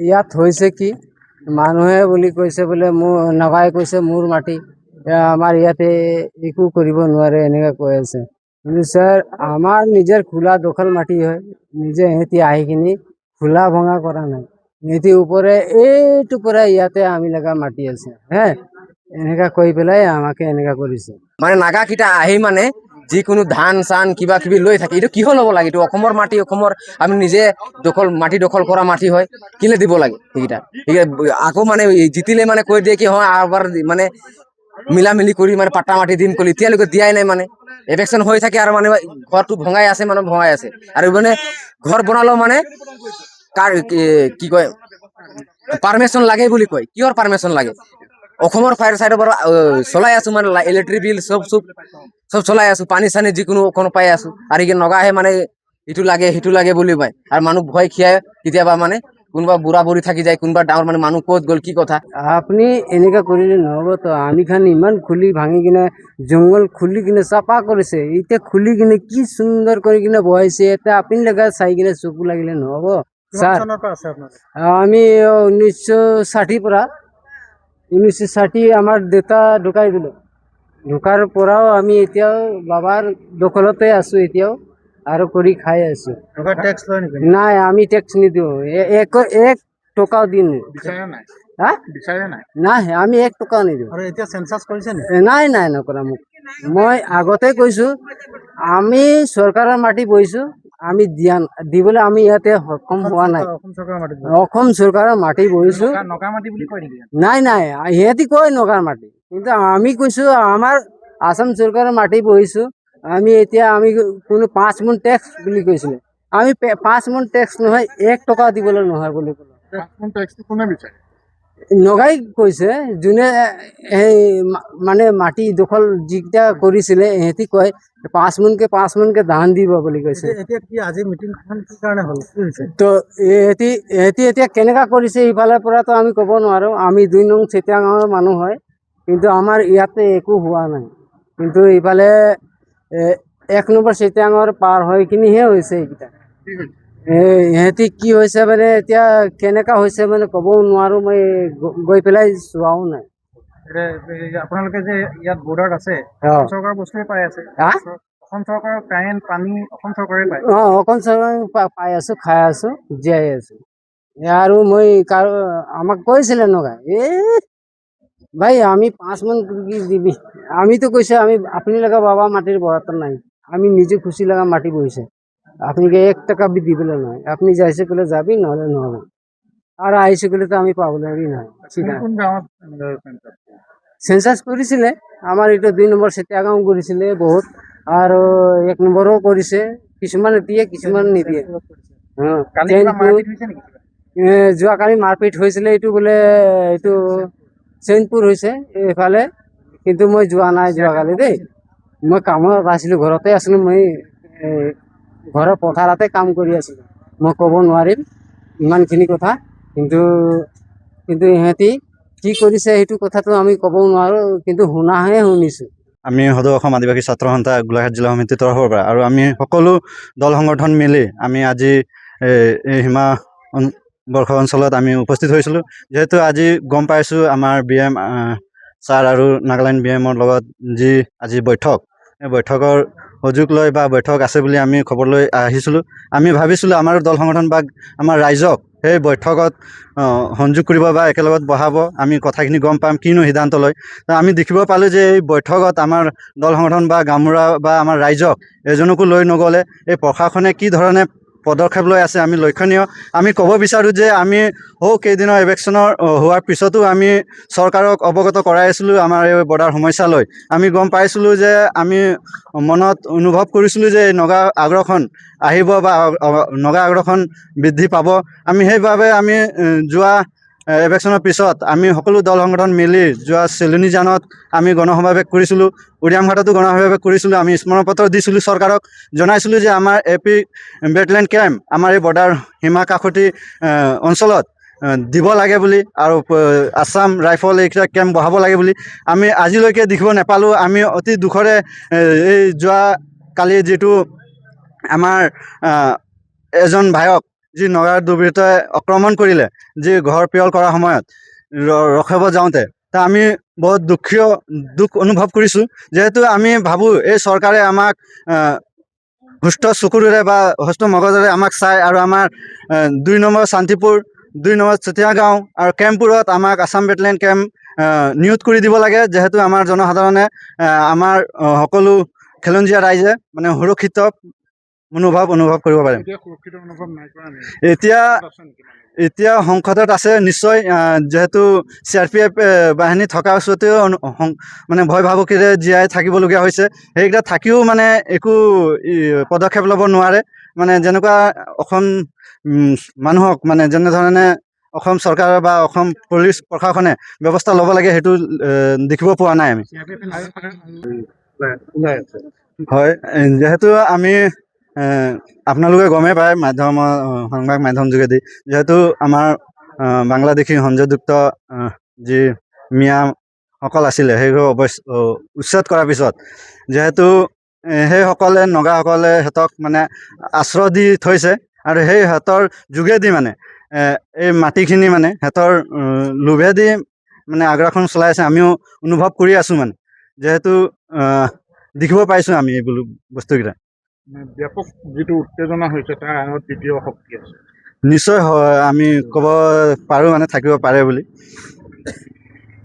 ইয়াত হৈছে কি মানুহে বুলি কৈছে বোলে মোৰ নগাই কৈছে মোৰ মাটি আমাৰ ইয়াতে একো কৰিব নোৱাৰে এনেকৈ কৈ আছে। কিন্তু ছাৰ আমাৰ নিজৰ খোলা দখল মাটি হয়, নিজে সিহঁতি আহি কিনি খোলা ভঙা কৰা নাই। সিহঁতি ওপৰে এইটো পৰা ইয়াতে আমি লগা মাটি আছে হে, এনেকা কৈ পেলাই আমাকে এনেকা কৰিছে। মানে নাগাকেইটা আহি মানে যিকোনো ধান চান কিবা কিবি লৈ থাকে, এইটো কিয় ল'ব লাগে? এইটো অসমৰ মাটি, অসমৰ আমি নিজে মাটি দখল কৰা মাটি হয়, কিলে দিব লাগে সেইকেইটা? আকৌ মানে জিতিলে মানে কৈ দিয়ে কি হয় আবাৰ মানে মিলা মিলি কৰি মানে পাট্টা মাটি দিম ক'লে, এতিয়ালৈকে দিয়াই নাই। মানে ইলেকশ্যন হৈ থাকে আৰু মানে ঘৰটো ভঙাই আছে, মানে ভঙাই আছে। আৰু মানে ঘৰ বনালেও মানে কাৰ কি কয় পাৰ্মিশ্যন লাগে বুলি কয়। কিহৰ পাৰ্মিশ্যন লাগে? অসমৰ ফায়াৰ চাইডৰ পৰা চলাই আছো, মানে ইলেক্ট্ৰিক বিল চব চলাই আছো, পানী চানী যিকোনো অকণ পাই আছো। আৰু কি নগাহে মানে ইটো লাগে সিটো লাগে বুলি পায়, আৰু মানুহ ভয় খিয়াই কেতিয়াবা মানে কোনোবা বুঢ়া বুঢ়ী থাকি যায়, কোনোবা ডাঙৰ মানে মানুহ ক'ত গ'ল কি কথা। আপুনি এনেকা কৰিলে নহ'ব তো। আমি খান ইমান খুলি ভাঙি কিনে জংঘল খুলি কিনে চাফা কৰিছে, এতিয়া খুলি কিনে কি সুন্দৰ কৰি কিনে বহাইছে। এতিয়া আপুনি লগা চাই কিনে চকু লাগিলে নহ'ব ছাৰ। আমি 1960 পৰা 1960 আমাৰ দেউতা ঢুকাই দিলে, ঢুকাৰ পৰাও আমি এতিয়াও বাবাৰ দখলতে আছো এতিয়াও, আৰু কৰি খাই আছো। নাই আমি টেক্স নিদিওঁ, এক টকাও দিন নাই, আমি 1 টকাও নিদিওঁ। নাই নাই নকৰা। মই আগতে কৈছো আমি চৰকাৰৰ মাটি বহিছো, আমি দিবলৈ আমি ইয়াতে সক্ষম হোৱা নাই। অসম চৰকাৰৰ মাটি বহিছো। নাই নাই, সিহঁতি কয় নগাৰ মাটি, কিন্তু আমি কৈছো আমাৰ আসাম চৰকাৰৰ মাটি বহিছো। আমি এতিয়া আমি কোনো 5 মোন টেক্স বুলি কৈছিলে, আমি 5 মোন টেক্স নহয় 1 টকা দিবলৈ নহয় বুলি ক'লো। নগাই কৈছে, যোনে সেই মানে মাটি দখল যিকেইটা কৰিছিলে সিহঁতি কয় 5 মোনকে ধান দিব বুলি কৈছে। তো এহেতি এতিয়া কেনেকা কৰিছে ইফালৰ পৰাতো আমি ক'ব নোৱাৰো। আমি 2 নং চেতিয়া গাঁৱৰ মানুহ হয়, কিন্তু আমাৰ ইয়াতে একো হোৱা নাই। কিন্তু ইফালে 1 নম্বৰ চেতিয়া গাঁৱৰ পাৰ হৈ কিনিহে হৈছে এইকেইটা। ইহঁতি কি হৈছে মানে এতিয়া কেনেকা হৈছে মানে ক'বও নোৱাৰো। মই গৈ পেলাই চোৱাও নাই। আপোনালোকে যে ইয়াত বৰ্ডাৰত আছে, চৰকাৰৰ বস্তুৱে পাই আছে। অসম চৰকাৰৰ কাৰেণ্ট পানী অসম চৰকাৰে পায়। অসম চৰকাৰ পাই আছো, খাই আছো, জীয়াই আছো। আৰু মই আমাক কৈছিলে নগাই ভাই আমি 5 মোন দিবি। আমিতো কৈছে আমি আপনি লগা বাবা মাটির বরাত নাই, আমি নিজে খুশি লাগা মাটি বইছে, আপনি 1 টাকা भी দিবেলে নয়। আপনি যাইছে কলে যাবি, নহলে নহবে। আর আইসে কলে তো আমি পাবলেরই নাই। সেন্সাস কৰিছিলে আমাৰ এইটো 2 নম্বৰ চেতিয়া গাঁও কৰিছিলে বহুত, আৰু 1 নম্বৰো কৰিছে। কিছুমানে দিয়ে কিছুমান নিদিয়ে। যোৱাকালি মাৰপিট হৈছিলে, এইটো বোলে এইটো চেইনপুৰ হৈছে এইফালে, কিন্তু মই যোৱা নাই যোৱাকালি দেই। মই কামত আছিলো, ঘৰতে আছিলো। মই ঘৰৰ পথাৰতে কাম কৰি আছিলো। মই ক'ব নোৱাৰিম ইমানখিনি কথা, কিন্তু ইহঁতি কি কৰিছে সেইটো কথাটো আমি ক'ব নোৱাৰো, কিন্তু শুনাহে শুনিছো। আমি সদৌ অসম আদিবাসী ছাত্ৰ সন্থা গোলাঘাট জিলা সমিতিৰ তৰফৰ পৰা, আৰু আমি সকলো দল সংগঠন মিলি আমি আজি এই সীমা বৰ্ষ অঞ্চলত আমি উপস্থিত হৈছিলোঁ। যিহেতু আজি গম পাইছোঁ আমাৰ BM ছাৰ আৰু নাগালেণ্ড BM-ৰ লগত যি আজি বৈঠক, এই বৈঠকৰ সুযোগ লৈ বা বৈঠক আছে বুলি আমি খবৰ লৈ আহিছিলোঁ। আমি ভাবিছিলোঁ আমাৰ দল সংগঠন বা আমাৰ ৰাইজক সেই বৈঠকত সংযোগ কৰিব বা একেলগত বহাব, আমি কথাখিনি গম পাম কিনো সিদ্ধান্ত লয়। আমি দেখিব পালোঁ যে এই বৈঠকত আমাৰ দল সংগঠন বা গামোৰা বা আমাৰ ৰাইজক এজনকো লৈ নগ'লে। এই প্ৰশাসনে কি ধৰণে পদক্ষেপ লৈ আছে আমি লক্ষণীয়। আমি ক'ব বিচাৰোঁ যে আমি কেইদিনৰ ইলেকশ্যনৰ হোৱাৰ পিছতো আমি চৰকাৰক অৱগত কৰাই আছিলোঁ আমাৰ এই বৰ্ডাৰ সমস্যা লৈ। আমি গম পাইছিলোঁ যে আমি মনত অনুভৱ কৰিছিলোঁ যে নগা আগ্ৰসন আহিব বা নগা আগ্ৰসন বৃদ্ধি পাব। আমি সেইবাবে আমি যোৱা ইলেকশ্যনৰ পিছত আমি সকলো দল সংগঠন মিলি যোৱা চিলনীজানত আমি গণসমাৱেশ কৰিছিলোঁ, উৰিয়ামঘাটতো গণসমাৱেশ কৰিছিলোঁ। আমি স্মৰণ পত্ৰ দিছিলোঁ চৰকাৰক, জনাইছিলোঁ যে আমাৰ AP বেটেলিয়ন কেম্প আমাৰ এই বৰ্ডাৰ সীমা কাষতি অঞ্চলত দিব লাগে বুলি, আৰু আছাম ৰাইফল এইকেইটা কেম্প বহাব লাগে বুলি। আমি আজিলৈকে দেখিব নাপালোঁ। আমি অতি দুখৰে এই যোৱা কালি যিটো আমাৰ এজন ভাইক যি নগাৰ দুৰ্বৃত্তই আক্ৰমণ কৰিলে, যি ঘৰ পিয়ল কৰাৰ সময়ত ৰখাব যাওঁতে, তা আমি বহুত দুখ অনুভৱ কৰিছোঁ। যিহেতু আমি ভাবোঁ এই চৰকাৰে আমাক সুস্থ চকুৰে বা সুস্থ মগজেৰে আমাক চাই আৰু আমাৰ 2 নম্বৰ শান্তিপুৰ, 2 নম্বৰ চতিয়া গাঁও আৰু কেম্পবোৰত আমাক আছাম বেটেলিয়ন কেম্প নিয়োগ কৰি দিব লাগে। যিহেতু আমাৰ জনসাধাৰণে আমাৰ সকলো খেলঞ্জীয়া ৰাইজে মানে সুৰক্ষিত অনুভৱ কৰিব পাৰে। সুৰক্ষিত অনুভৱ নাই কৰা নেকি? এতিয়া এতিয়া সংসদত আছে নিশ্চয়, যিহেতু CRPF বাহিনী থকাৰ স্বত্তেও মানে ভয় ভাবুকিৰে জীয়াই থাকিবলগীয়া হৈছে। সেইকেইটা থাকিও মানে একো পদক্ষেপ ল'ব নোৱাৰে। মানে যেনেকুৱা অসম মানুহক মানে যেনেধৰণে অসম চৰকাৰ বা অসম পুলিচ প্ৰশাসনে ব্যৱস্থা ল'ব লাগে সেইটো দেখিব পোৱা নাই আমি। হয়, যিহেতু আমি আপোনালোকে গমেই পায় সংবাদ মাধ্যম যোগেদি, যিহেতু আমাৰ বাংলাদেশী সংযোগযুক্ত যি মিয়াসকল আছিলে সেইবোৰ উচ্ছেদ কৰাৰ পিছত যিহেতু সেইসকলে নগাসকলে সিহঁতক মানে আশ্ৰয় দি থৈছে আৰু সেই সিহঁতৰ যোগেদি মানে এই মাটিখিনি মানে সিহঁতৰ লোভেদি মানে আগ্ৰাসন চলাইছে। আমিও অনুভৱ কৰি আছোঁ মানে, যিহেতু দেখিব পাইছোঁ আমি এইবোৰ বস্তুকেইটা। ব্যাপক যিটো উত্তেজনা হৈছে তাৰ আঁৰত দ্বিতীয় শক্তি আছে। নিশ্চয় হয়, আমি ক'ব পাৰোঁ মানে থাকিব পাৰে বুলি।